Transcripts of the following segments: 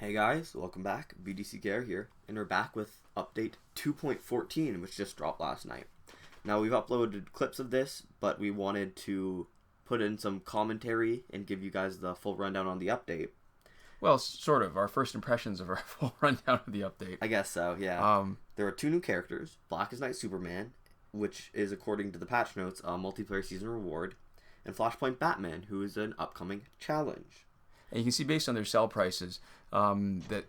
Hey guys, welcome back. BDC Gare here, and we're back with update 2.14, which just dropped last night. Now, we've uploaded clips of this, but we wanted to put in some commentary and give you guys the full rundown on the update. Well, sort of. Our first impressions of our full rundown of the update. I guess so, yeah. There are two new characters, Blackest Night Superman, which is, according to the patch notes, a multiplayer season reward, and Flashpoint Batman, who is an upcoming challenge. And you can see based on their sell prices that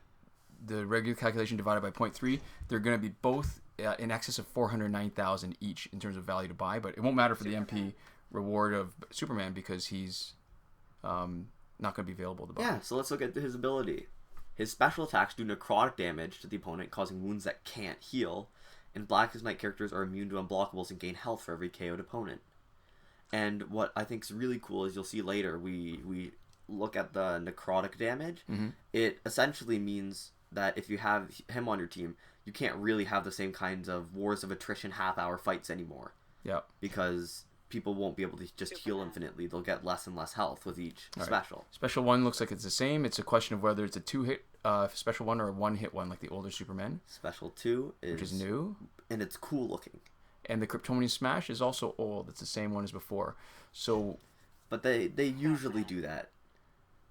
the regular calculation divided by 0.3, they're going to be both in excess of 409,000 each in terms of value to buy. But it won't matter for the MP reward of Superman because he's not going to be available to buy. Yeah, so let's look at his ability. His special attacks do necrotic damage to the opponent, causing wounds that can't heal. And Blackest Night characters are immune to unblockables and gain health for every KO'd opponent. And what I think is really cool is you'll see later, we look at the necrotic damage. It essentially means that if you have him on your team, you can't really have the same kinds of wars of attrition half-hour fights anymore. Yeah. Because people won't be able to just heal infinitely. They'll get less and less health with each special. Right. Special 1 looks like it's the same. It's a question of whether it's a 2-hit special 1 or a 1-hit 1 like the older Superman. Special 2 which is new. And it's cool looking. And the Kryptonian Smash is also old. It's the same one as before. So, but they usually do that.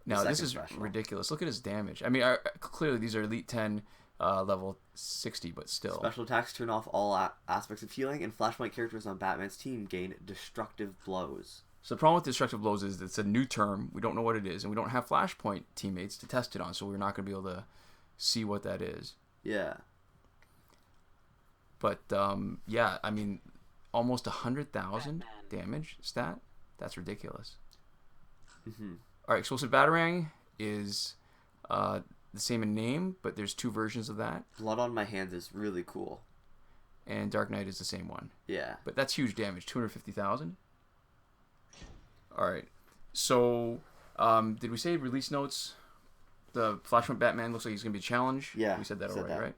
Now, this is ridiculous. Look at his damage. I mean, clearly these are Elite 10 level 60, but still. Special attacks turn off all aspects of healing, and Flashpoint characters on Batman's team gain destructive blows. So the problem with destructive blows is it's a new term. We don't know what it is, and we don't have Flashpoint teammates to test it on, so we're not going to be able to see what that is. Yeah. But, yeah, I mean, almost 100,000 damage stat? That's ridiculous. All right, Explosive Batarang is the same in name, but there's two versions of that. Blood on My Hands is really cool. And Dark Knight is the same one. Yeah. But that's huge damage, 250,000. All right. So, did we say release notes? The Flashpoint Batman looks like he's going to be a challenge. Yeah. We said that already, right?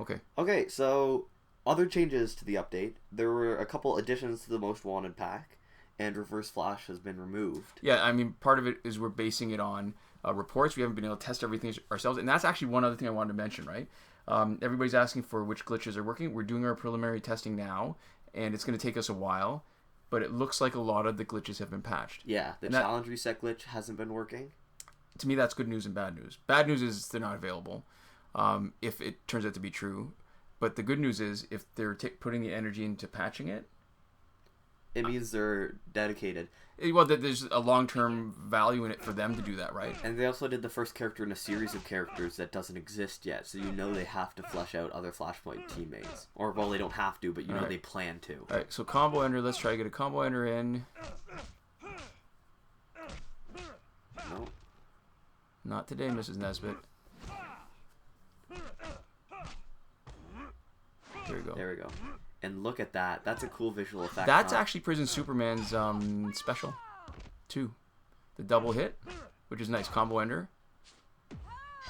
Okay. Okay, so other changes to the update. There were a couple additions to the Most Wanted pack, and Reverse Flash has been removed. Yeah, I mean, part of it is we're basing it on reports. We haven't been able to test everything ourselves. And that's actually one other thing I wanted to mention, right? Everybody's asking for which glitches are working. We're doing our preliminary testing now, and it's going to take us a while. But it looks like a lot of the glitches have been patched. Yeah, the challenge reset glitch hasn't been working. To me, that's good news and bad news. Bad news is they're not available, if it turns out to be true. But the good news is if they're putting the energy into patching it, it means they're dedicated. Well, there's a long-term value in it for them to do that, right? And they also did the first character in a series of characters that doesn't exist yet, so you know they have to flesh out other Flashpoint teammates. Or, well, they don't have to, but you know they plan to. Alright, so combo ender, let's try to get a combo ender in. No. Not today, Mrs. Nesbitt. There we go. There we go. And look at that. That's a cool visual effect. That's actually Prison Superman's special, too. The double hit, which is nice. Combo ender.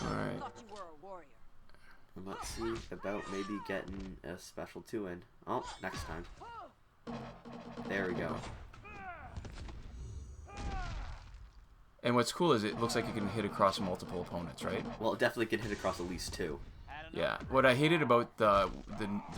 Alright. And let's see about maybe getting a special 2 in. Oh, next time. There we go. And what's cool is it looks like it can hit across multiple opponents, right? Well, it definitely can hit across at least 2. Yeah. What I hated about the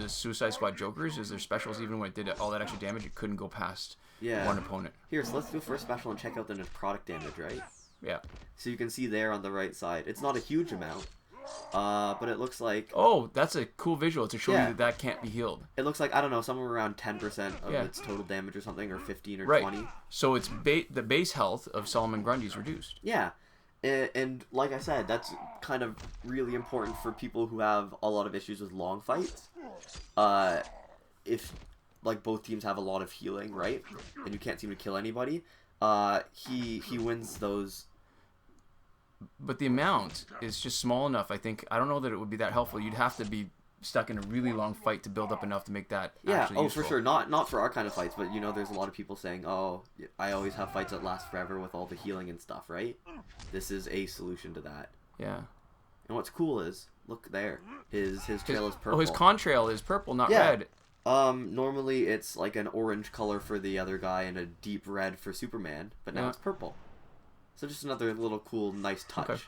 Suicide Squad Jokers is their specials, even when it did all that extra damage, it couldn't go past one opponent. Here, so let's do first special and check out the necrotic damage, right? Yeah. So you can see there on the right side. It's not a huge amount, but it looks like... Oh, that's a cool visual to show you that can't be healed. It looks like, I don't know, somewhere around 10% of its total damage or something, or 15 or 20. So it's the base health of Solomon Grundy is reduced. Yeah. And like I said, that's kind of really important for people who have a lot of issues with long fights. If, like, both teams have a lot of healing, right? And you can't seem to kill anybody, he wins those. But the amount is just small enough, I think. I don't know that it would be that helpful. You'd have to be stuck in a really long fight to build up enough to make that actually useful. For sure. Not for our kind of fights, but, you know, there's a lot of people saying, oh, I always have fights that last forever with all the healing and stuff, right? This is a solution to that. Yeah. And what's cool is, look there, his trail is purple. Oh, his contrail is purple, not red. Normally it's like an orange color for the other guy and a deep red for Superman, but now it's purple. So just another little cool, nice touch. Okay.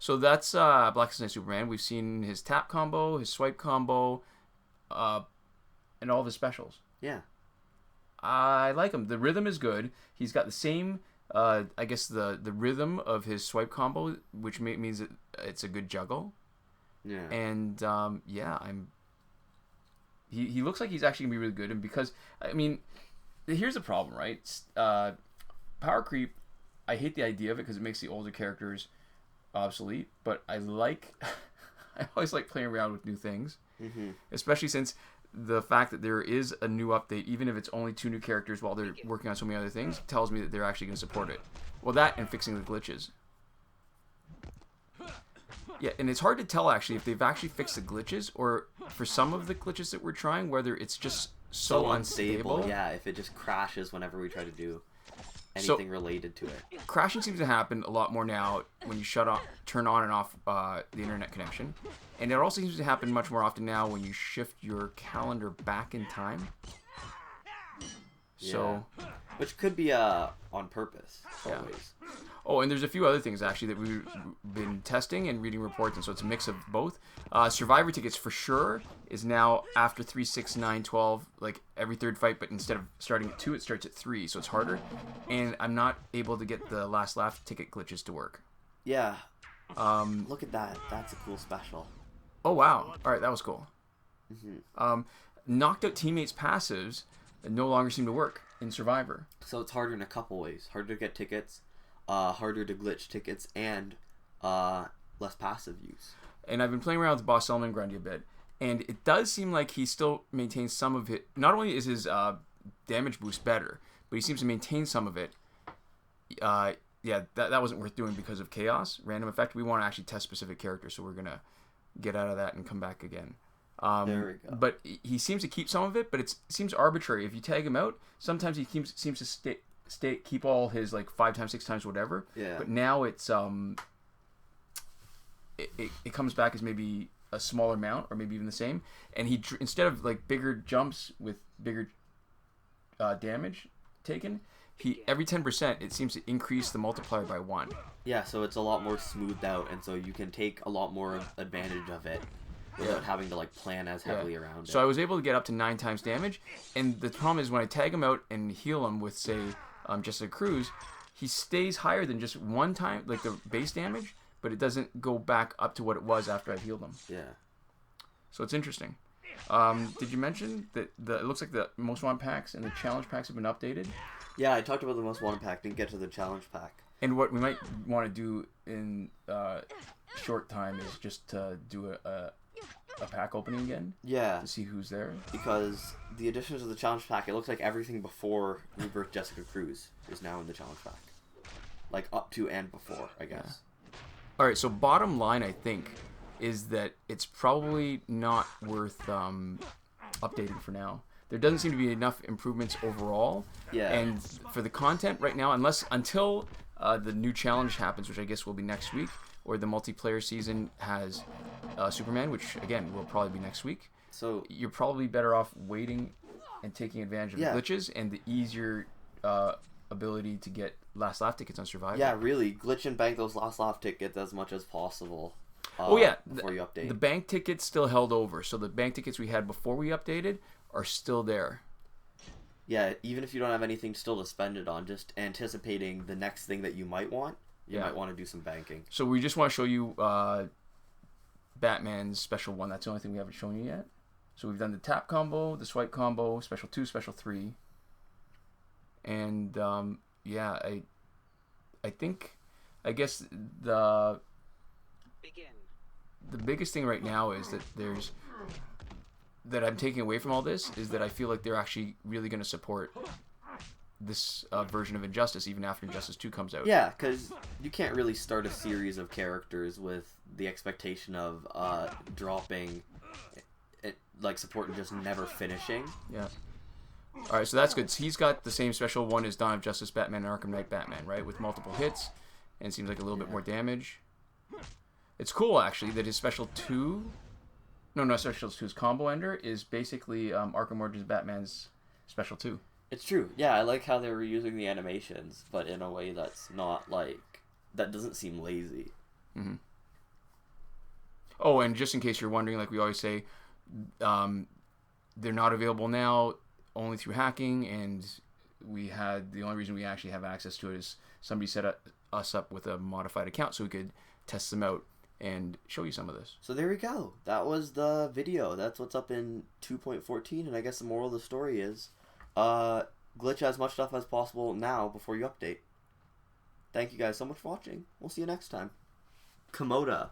So that's Blackest Night Superman. We've seen his tap combo, his swipe combo, and all of his specials. Yeah. I like him. The rhythm is good. He's got the same, I guess, the rhythm of his swipe combo, which means that it's a good juggle. Yeah. And, He looks like he's actually going to be really good. And because, I mean, here's the problem, right? Power creep, I hate the idea of it because it makes the older characters obsolete. But I always like playing around with new things. Mm-hmm. Especially since the fact that there is a new update, even if it's only 2 new characters while they're working on so many other things, tells me that they're actually going to support it. Well, that and fixing the glitches. Yeah, and it's hard to tell actually if they've actually fixed the glitches or for some of the glitches that we're trying, whether it's just so unstable. Yeah, if it just crashes whenever we try to do anything related to it. Crashing seems to happen a lot more now when you turn on and off the internet connection. And it also seems to happen much more often now when you shift your calendar back in time. So, which could be on purpose always. Oh, and there's a few other things actually that we've been testing and reading reports, and so it's a mix of both. Survivor tickets for sure is now after 3, 6, 9, 12, like every third fight, but instead of starting at 2, it starts at 3, so it's harder. And I'm not able to get the last laugh ticket glitches to work. Yeah. Look at that. That's a cool special. Oh wow! All right, that was cool. Mm-hmm. Knocked out teammates' passives no longer seem to work in Survivor. So it's harder in a couple ways. Harder to get tickets. Harder to glitch tickets, and less passive use. And I've been playing around with Boss Element Grundy a bit, and it does seem like he still maintains some of it. Not only is his damage boost better, but he seems to maintain some of it. That wasn't worth doing because of Chaos, random effect. We want to actually test specific characters, so we're going to get out of that and come back again. There we go. But he seems to keep some of it, but it seems arbitrary. If you tag him out, sometimes he seems to keep all his like 5 times, 6 times, whatever. Yeah. But now it's it comes back as maybe a smaller amount or maybe even the same. And he instead of like bigger jumps with bigger damage taken, he every 10% it seems to increase the multiplier by 1. Yeah, so it's a lot more smoothed out, and so you can take a lot more advantage of it without having to like plan as heavily around it. So I was able to get up to 9 times damage, and the problem is when I tag him out and heal him with say Jessica Cruz, he stays higher than just 1 time, like the base damage, but it doesn't go back up to what it was after I healed him. Yeah. So it's interesting. Did you mention that it looks like the Most Wanted packs and the challenge packs have been updated? Yeah, I talked about the Most Wanted pack, didn't get to the challenge pack. And what we might want to do in short time is just to do a pack opening again. Yeah. To see who's there. Because the additions of the challenge pack, it looks like everything before Rebirth Jessica Cruz is now in the challenge pack. Like up to and before, I guess. Yeah. Alright, so bottom line, I think, is that it's probably not worth updating for now. There doesn't seem to be enough improvements overall. Yeah. And for the content right now, until the new challenge happens, which I guess will be next week, or the multiplayer season has Superman, which again will probably be next week. So you're probably better off waiting and taking advantage of the glitches and the easier ability to get last laugh tickets on Survivor. Yeah, really, glitch and bank those last laugh tickets as much as possible. Before you update. The bank tickets still held over, so the bank tickets we had before we updated are still there. Yeah, even if you don't have anything still to spend it on, just anticipating the next thing that you might want, you might want to do some banking. So we just want to show you Batman's special 1. That's the only thing we haven't shown you yet. So we've done the tap combo, the swipe combo, special 2, special 3. And I guess the biggest thing right now is that I'm taking away from all this is that I feel like they're actually really going to support this version of Injustice even after Injustice 2 comes out. Yeah, because you can't really start a series of characters with the expectation of dropping it, like support and just never finishing. Yeah. All right, so that's good. So he's got the same special 1 as Dawn of Justice Batman and Arkham Knight Batman, right? With multiple hits, and it seems like a little bit more damage. It's cool, actually, that his special 2... No, special 2's combo ender is basically Arkham Origins Batman's special 2. It's true. Yeah, I like how they were using the animations, but in a way that's not like... That doesn't seem lazy. Mm-hmm. Oh, and just in case you're wondering, like we always say, they're not available now, only through hacking, and the only reason we actually have access to it is somebody set us up with a modified account so we could test them out and show you some of this. So there we go. That was the video. That's what's up in 2.14, and I guess the moral of the story is glitch as much stuff as possible now before you update. Thank you guys so much for watching. We'll see you next time. Komoda.